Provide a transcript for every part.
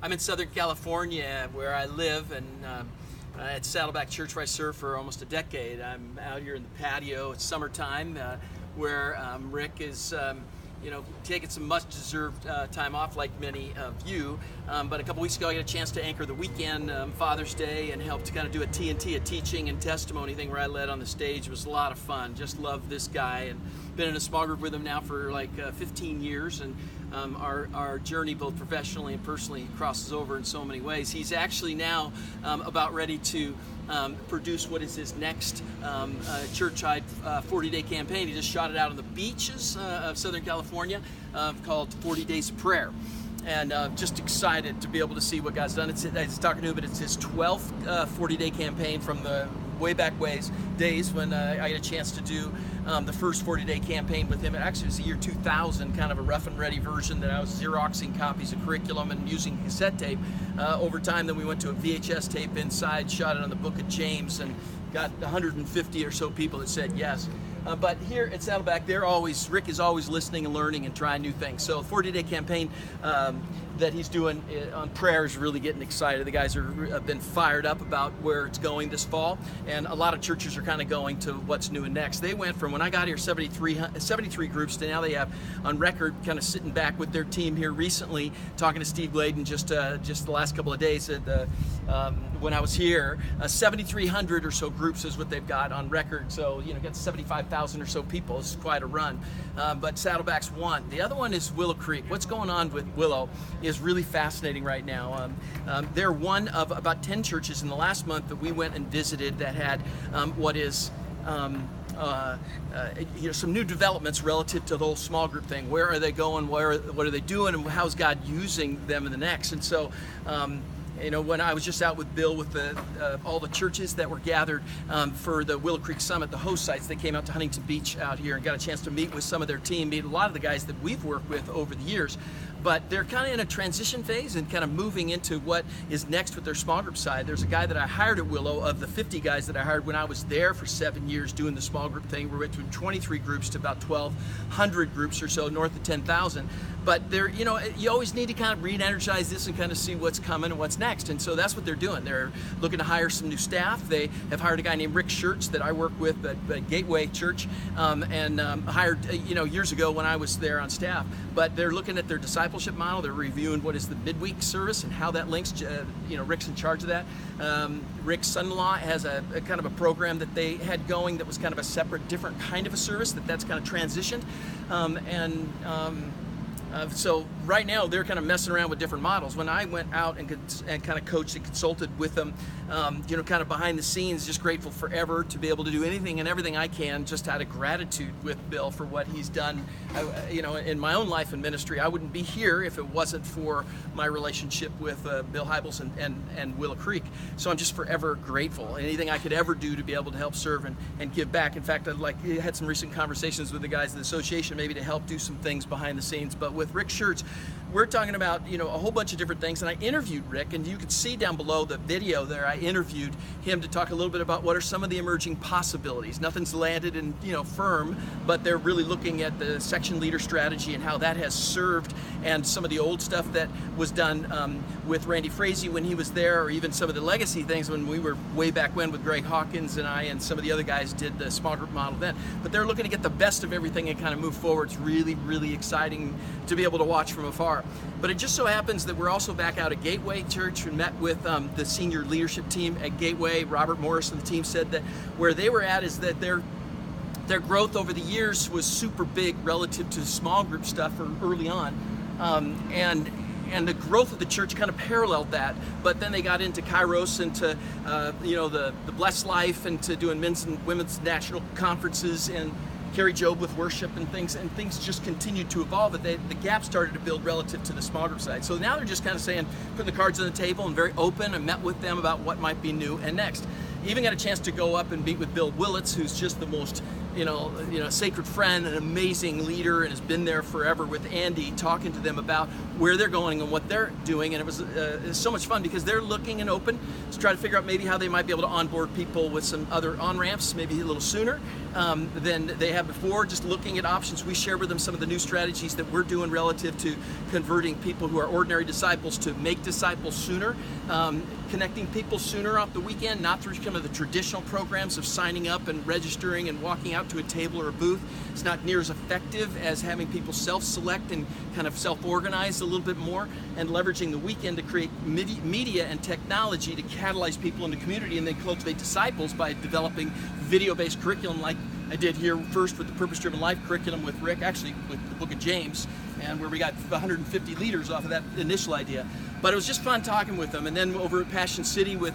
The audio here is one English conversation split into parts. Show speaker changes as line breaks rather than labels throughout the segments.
I'm in Southern California where I live, and at Saddleback Church where I served for almost a decade. I'm out here in the patio. It's summertime where Rick is taking some much-deserved time off like many of you. But a couple weeks ago I got a chance to anchor the weekend, Father's Day, and helped to kind of do a TNT, a teaching and testimony thing where I led on the stage. It was a lot of fun. Just love this guy, and been in a small group with him now for like 15 years, and our journey both professionally and personally crosses over in so many ways. He's actually now about ready to produce what is his next church-wide 40-day campaign. He just shot it out on the beaches of Southern California called 40 Days of Prayer. And just excited to be able to see what God's done. I was talking to him, but it's his 12th 40-day campaign from the way back days when I had a chance to do the first 40-day campaign with him. Actually, it was the year 2000, kind of a rough and ready version that I was Xeroxing copies of curriculum and using cassette tape. Over time, then we went to a VHS tape inside, shot it on the book of James, and got 150 or so people that said yes. But here at Saddleback, Rick is always listening and learning and trying new things. So 40-day campaign that he's doing on prayer is really getting excited. The guys have been fired up about where it's going this fall, and a lot of churches are kind of going to what's new and next. They went from, when I got here, 73 groups to now they have on record, kind of sitting back with their team here recently, talking to Steve Gladen just the last couple of days when I was here, 7,300 or so groups is what they've got on record. So, got 75,000 or so people. It's quite a run. But Saddleback's one. The other one is Willow Creek. What's going on with Willow is really fascinating right now. They're one of about 10 churches in the last month that we went and visited that had some new developments relative to the whole small group thing. Where are they going? What are they doing? And how's God using them in the next? And so, when I was just out with Bill with all the churches that were gathered for the Willow Creek Summit, the host sites, they came out to Huntington Beach out here and got a chance to meet with some of their team, meet a lot of the guys that we've worked with over the years. But they're kind of in a transition phase and kind of moving into what is next with their small group side. There's a guy that I hired at Willow, of the 50 guys that I hired when I was there for 7 years doing the small group thing. We went from 23 groups to about 1,200 groups or so, north of 10,000. But they're, you always need to kind of re-energize this and kind of see what's coming and what's next. And so that's what they're doing. They're looking to hire some new staff. They have hired a guy named Rick Schertz that I work with at Gateway Church, and hired, years ago when I was there on staff. But they're looking at their discipleship model. They're reviewing what is the midweek service and how that links. Rick's in charge of that. Rick's son-in-law has a kind of a program that they had going that was kind of a separate, different kind of a service that's kind of transitioned. So right now they're kind of messing around with different models. When I went out and kind of coached and consulted with them, kind of behind the scenes, just grateful forever to be able to do anything and everything I can, just out of gratitude with Bill for what he's done. In my own life and ministry, I wouldn't be here if it wasn't for my relationship with Bill Hybels and Willow Creek. So I'm just forever grateful. Anything I could ever do to be able to help serve and give back. In fact, I had some recent conversations with the guys at the association, maybe to help do some things behind the scenes. But with Rick Schertz, we're talking about a whole bunch of different things, and I interviewed Rick, and you can see down below the video there, I interviewed him to talk a little bit about what are some of the emerging possibilities. Nothing's landed in firm, but they're really looking at the section leader strategy and how that has served, and some of the old stuff that was done with Randy Frazee when he was there, or even some of the legacy things when we were way back when with Greg Hawkins and I and some of the other guys did the small group model then. But they're looking to get the best of everything and kind of move forward. It's really, really exciting to be able to watch from afar. But it just so happens that we're also back out at Gateway Church and met with the senior leadership team at Gateway. Robert Morris and the team said that where they were at is that their growth over the years was super big relative to small group stuff early on, and the growth of the church kind of paralleled that. But then they got into Kairos, into the Blessed Life, and to doing men's and women's national conferences, and Carrie Job with worship and things just continued to evolve, but the gap started to build relative to the small group side. So now they're just kind of saying, putting the cards on the table and very open, and met with them about what might be new and next. even got a chance to go up and meet with Bill Willits, who's just the most sacred friend, an amazing leader, and has been there forever with Andy, talking to them about where they're going and what they're doing. And it was so much fun because they're looking and open to try to figure out maybe how they might be able to onboard people with some other on-ramps, maybe a little sooner than they have before, just looking at options. We share with them some of the new strategies that we're doing relative to converting people who are ordinary disciples to make disciples sooner, connecting people sooner off the weekend, not through some of the traditional programs of signing up and registering and walking out to a table or a booth. It's not near as effective as having people self-select and kind of self-organize a little bit more, and leveraging the weekend to create media and technology to catalyze people into community and then cultivate disciples by developing video-based curriculum like I did here first with the Purpose-Driven Life curriculum with Rick, actually with the book of James, and where we got 150 leaders off of that initial idea. But it was just fun talking with them. And then over at Passion City with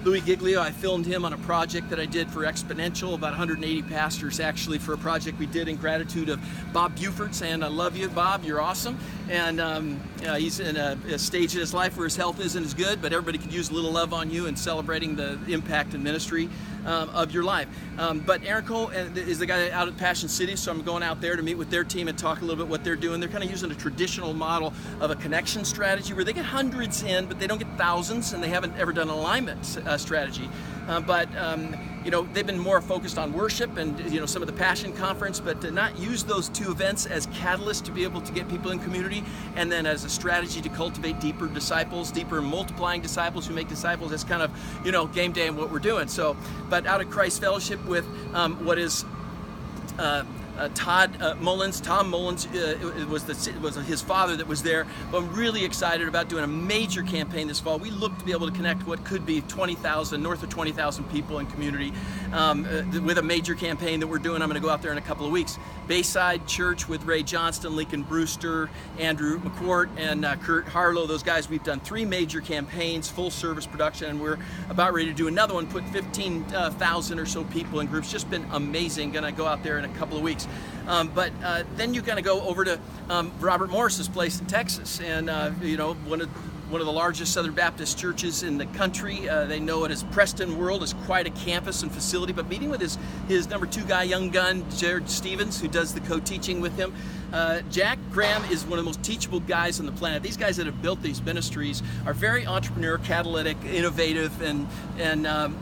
Louis Giglio, I filmed him on a project that I did for Exponential, about 180 pastors actually, for a project we did in gratitude of Bob Buford, saying, I love you, Bob, you're awesome. And he's in a stage in his life where his health isn't as good, but everybody could use a little love on you and celebrating the impact and ministry of your life. But Aaron Cole is the guy out at Passion City, so I'm going out there to meet with their team and talk a little bit what they're doing. They're kind of using a traditional model of a connection strategy where they get hundreds in, but they don't get thousands, and they haven't ever done an alignment strategy. They've been more focused on worship and some of the Passion Conference, but to not use those two events as catalysts to be able to get people in community, and then as a strategy to cultivate deeper disciples, deeper multiplying disciples who make disciples. That's kind of game day and what we're doing. So, but out of Christ Fellowship with what is Tom Mullins was his father that was there. But I'm really excited about doing a major campaign this fall. We look to be able to connect what could be 20,000, north of 20,000 people in community with a major campaign that we're doing. I'm going to go out there in a couple of weeks. Bayside Church with Ray Johnston, Lincoln Brewster, Andrew McCourt, and Kurt Harlow. Those guys, we've done 3 major campaigns, full service production, and we're about ready to do another one, put 15,000 or so people in groups. Just been amazing. Going to go out there in a couple of weeks. But then you're going to go over to Robert Morris's place in Texas, and one of the largest Southern Baptist churches in the country. They know it as Preston World. It's quite a campus and facility. But meeting with his number 2 guy, young gun, Jared Stevens, who does the co-teaching with him. Jack Graham is one of the most teachable guys on the planet. These guys that have built these ministries are very entrepreneur, catalytic, innovative, and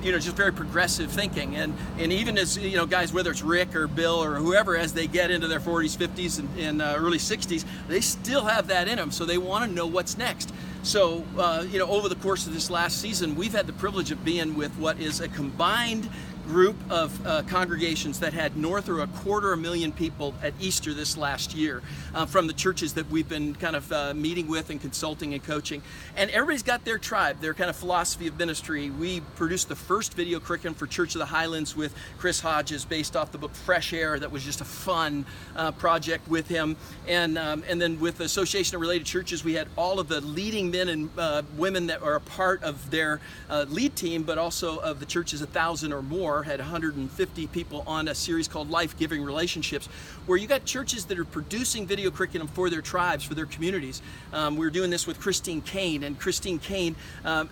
just very progressive thinking. And even as guys, whether it's Rick or Bill or whoever, as they get into their 40s, 50s, and early 60s, they still have that in them. So they want to know what's next. So, over the course of this last season, we've had the privilege of being with what is a combined group of congregations that had north of 250,000 people at Easter this last year from the churches that we've been kind of meeting with and consulting and coaching. And everybody's got their tribe, their kind of philosophy of ministry. We produced the first video curriculum for Church of the Highlands with Chris Hodges based off the book Fresh Air. That was just a fun project with him. And then with the Association of Related Churches, we had all of the leading men and women that are a part of their lead team, but also of the churches 1,000 or more, had 150 people on a series called Life-Giving Relationships, where you got churches that are producing video curriculum for their tribes, for their communities. We're doing this with Christine Kane, and Christine Kane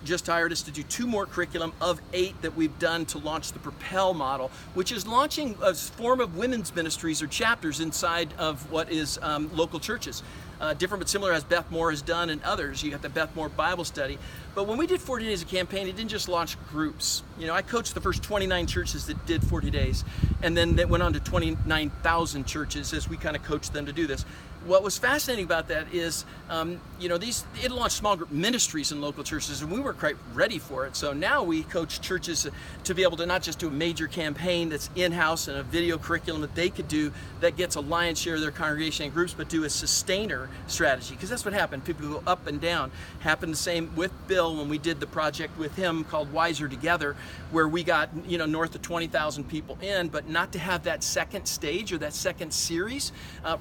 just hired us to do 2 more curriculum of 8 that we've done to launch the Propel model, which is launching a form of women's ministries or chapters inside of what is local churches. Different but similar as Beth Moore has done and others. You got the Beth Moore Bible Study. But when we did 40 Days of Campaign, it didn't just launch groups. I coached the first 29 churches that did 40 days, and then that went on to 29,000 churches as we kind of coached them to do this. What was fascinating about that is, it launched small group ministries in local churches, and we were quite ready for it. So now we coach churches to be able to not just do a major campaign that's in-house and a video curriculum that they could do that gets a lion's share of their congregation and groups, but do a sustainer strategy, because that's what happened. People go up and down. Happened the same with Bill when we did the project with him called Wiser Together, where we got north of 20,000 people in, but not to have that second stage or that second series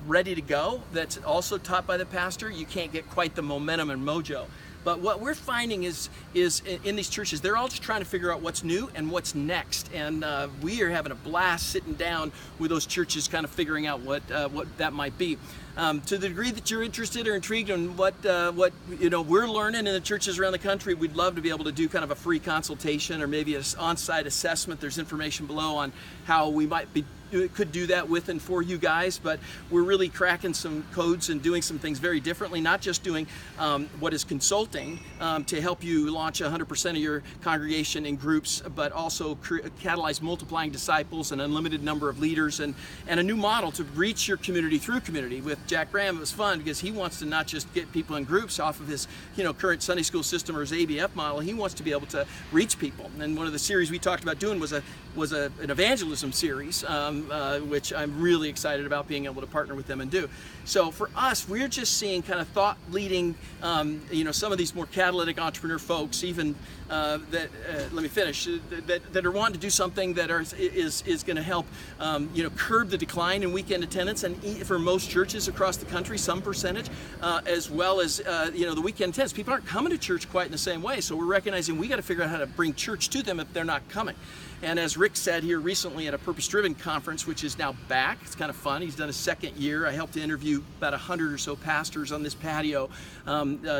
ready to go. That's also taught by the pastor. You can't get quite the momentum and mojo. But what we're finding is in these churches, they're all just trying to figure out what's new and what's next. And we are having a blast sitting down with those churches, kind of figuring out what that might be. To the degree that you're interested or intrigued in what we're learning in the churches around the country, we'd love to be able to do kind of a free consultation or maybe an on-site assessment. There's information below on how we could do that with and for you guys, but we're really cracking some codes and doing some things very differently, not just doing what is consulting to help you launch 100% of your congregation in groups, but also catalyze multiplying disciples, an unlimited number of leaders, and a new model to reach your community through community. With Jack Graham, it was fun because he wants to not just get people in groups off of his current Sunday school system or his ABF model. He wants to be able to reach people. And one of the series we talked about doing was an evangelism series, which I'm really excited about being able to partner with them and do. So for us, we're just seeing kind of thought leading, some of these more catalytic entrepreneur folks, even that are wanting to do something that is going to help, curb the decline in weekend attendance, and for most churches across the country, some percentage, as well as the weekend attendance. People aren't coming to church quite in the same way, so we're recognizing we got to figure out how to bring church to them if they're not coming. And as Rick said here recently at a Purpose Driven conference, which is now back, it's kind of fun. He's done a second year. I helped to interview about 100 or so pastors on this patio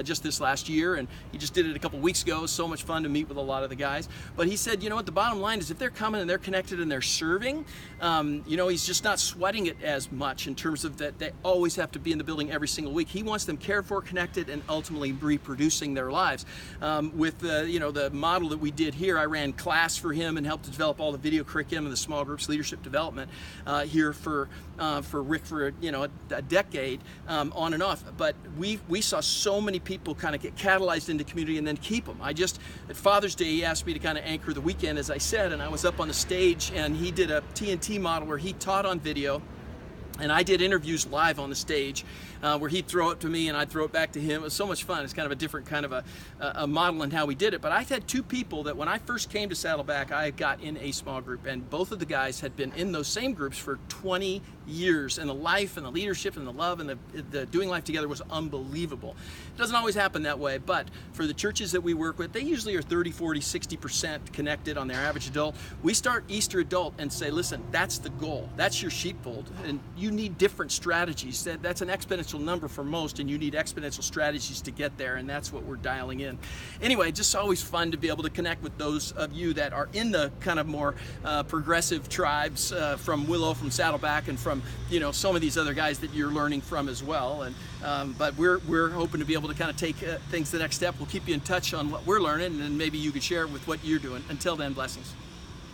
just this last year, and he just did it a couple weeks ago. It was so much fun to meet with a lot of the guys. But he said, what the bottom line is, if they're coming and they're connected and they're serving, he's just not sweating it as much in terms of that they always have to be in the building every single week. He wants them cared for, connected, and ultimately reproducing their lives. With the model that we did here, I ran class for him and helped to develop all the video curriculum and the small groups leadership development here for Rick for a decade on and off. But we saw so many people kind of get catalyzed into community and then keep them. At Father's Day, he asked me to kind of anchor the weekend, as I said, and I was up on the stage, and he did a TNT model where he taught on video, and I did interviews live on the stage where he'd throw it to me and I'd throw it back to him. It was so much fun. It's kind of a different kind of a model in how we did it. But I had two people that when I first came to Saddleback, I got in a small group, and both of the guys had been in those same groups for 20 years, and the life and the leadership and the love and the doing life together was unbelievable. It doesn't always happen that way, but for the churches that we work with, they usually are 30, 40, 60% connected on their average adult. We start Easter adult and say, listen, that's the goal. That's your sheepfold, and you need different strategies. That's an exponential number for most, and you need exponential strategies to get there, and that's what we're dialing in. Anyway, just always fun to be able to connect with those of you that are in the kind of more progressive tribes from Willow, from Saddleback, and from some of these other guys that you're learning from as well. And but we're hoping to be able to kind of take things to the next step. We'll keep you in touch on what we're learning, and then maybe you could share it with what you're doing. Until then, blessings.